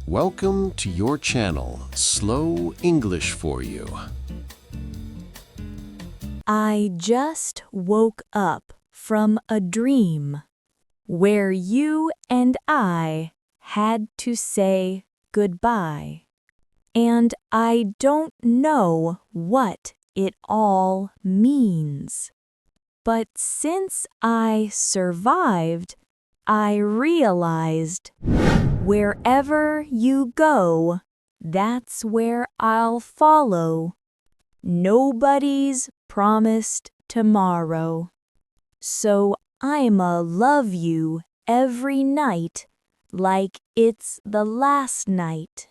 Welcome to your channel, Slow English for You. I just woke up from a dream where you and I had to say goodbye. And I don't know what it all means. But since I survived, I realized wherever you go, that's where I'll follow. Nobody's promised tomorrow. So I'ma love you every night like it's the last night.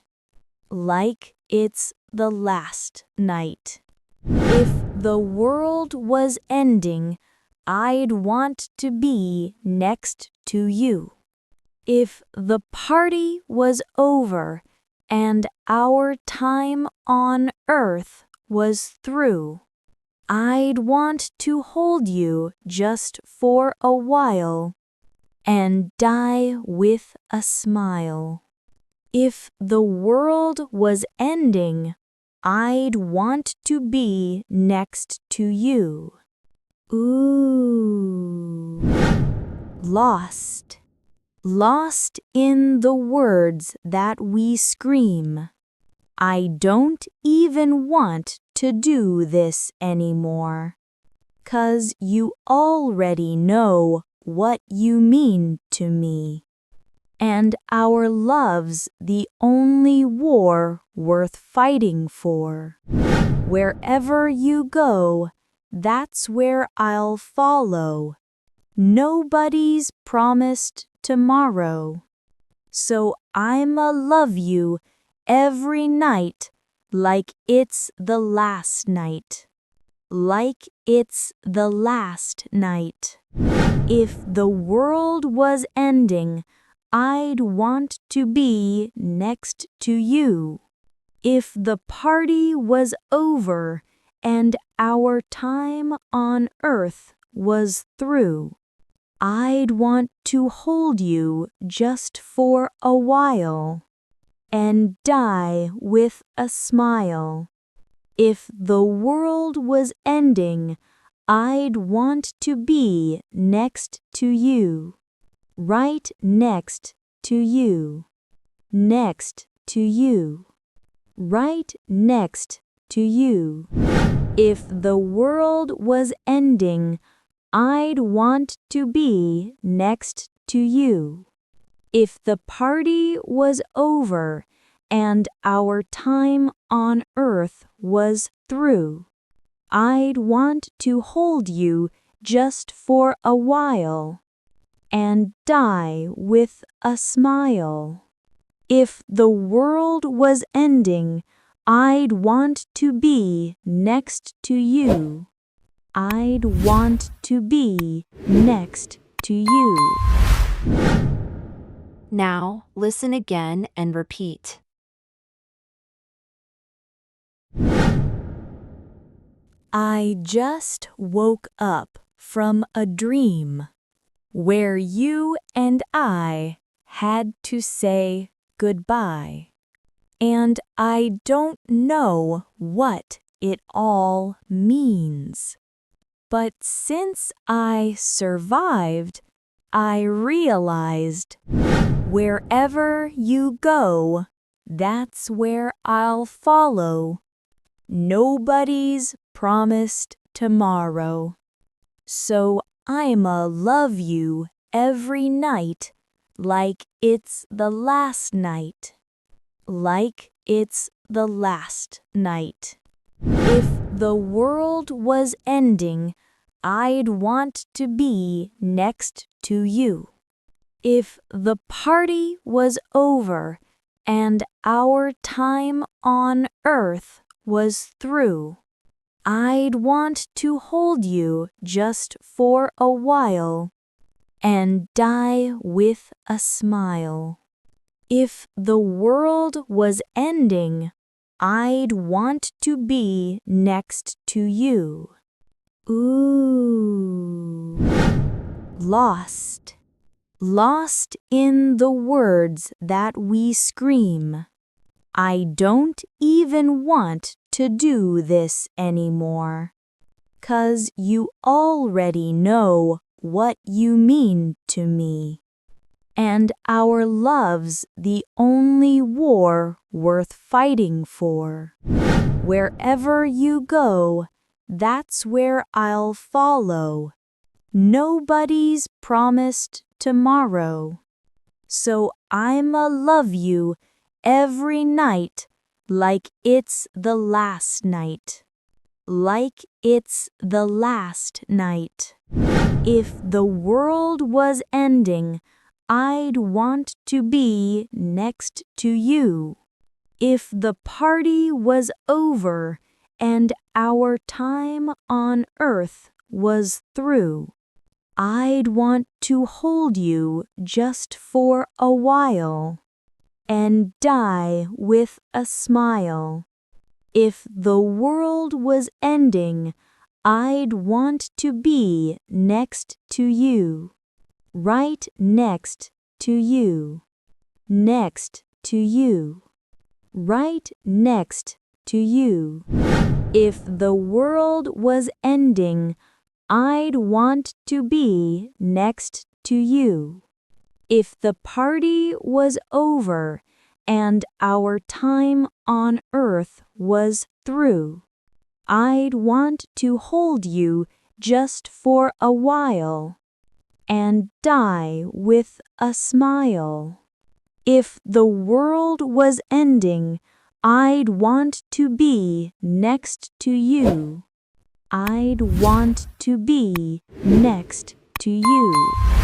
Like it's the last night. If the world was ending, I'd want to be next to you. If the party was over and our time on earth was through, I'd want to hold you just for a while and die with a smile. If the world was ending, I'd want to be next to you. Ooh. Lost. Lost in the words that we scream. I don't even want to do this anymore. 'Cause you already know what you mean to me. And our love's the only war worth fighting for. Wherever you go, that's where I'll follow. Nobody's promised tomorrow. So I'ma love you every night like it's the last night. Like it's the last night. If the world was ending, I'd want to be next to you. If the party was over and our time on earth was through, I'd want to hold you just for a while and die with a smile. If the world was ending, I'd want to be next to you. Right next to you. Next to you. Right next to you. If the world was ending, I'd want to be next to you. If the party was over and our time on earth was through, I'd want to hold you just for a while and die with a smile. If the world was ending, I'd want to be next to you. I'd want to be next to you. Now, listen again and repeat. I just woke up from a dream where you and I had to say goodbye. And I don't know what it all means. But since I survived, I realized wherever you go, that's where I'll follow. Nobody's promised tomorrow. So I'ma love you every night like it's the last night. Like it's the last night. If the world was ending, I'd want to be next to you. If the party was over and our time on earth was through, I'd want to hold you just for a while and die with a smile. If the world was ending, I'd want to be next to you. Ooh. Lost. lost in the words that we scream. I don't even want to do this anymore, 'cause you already know what you mean to me. And our love's the only war worth fighting for. Wherever you go, that's where I'll follow. Nobody's promised tomorrow. So I'ma love you every night like it's the last night. Like it's the last night. If the world was ending, I'd want to be next to you. If the party was over and our time on earth was through, I'd want to hold you just for a while and die with a smile. If the world was ending, I'd want to be next to you. Right next to you. Next to you. Right next to you. If the world was ending, I'd want to be next to you. If the party was over and our time on earth was through, I'd want to hold you just for a while and die with a smile. If the world was ending, I'd want to be next to you. I'd want to be next to you.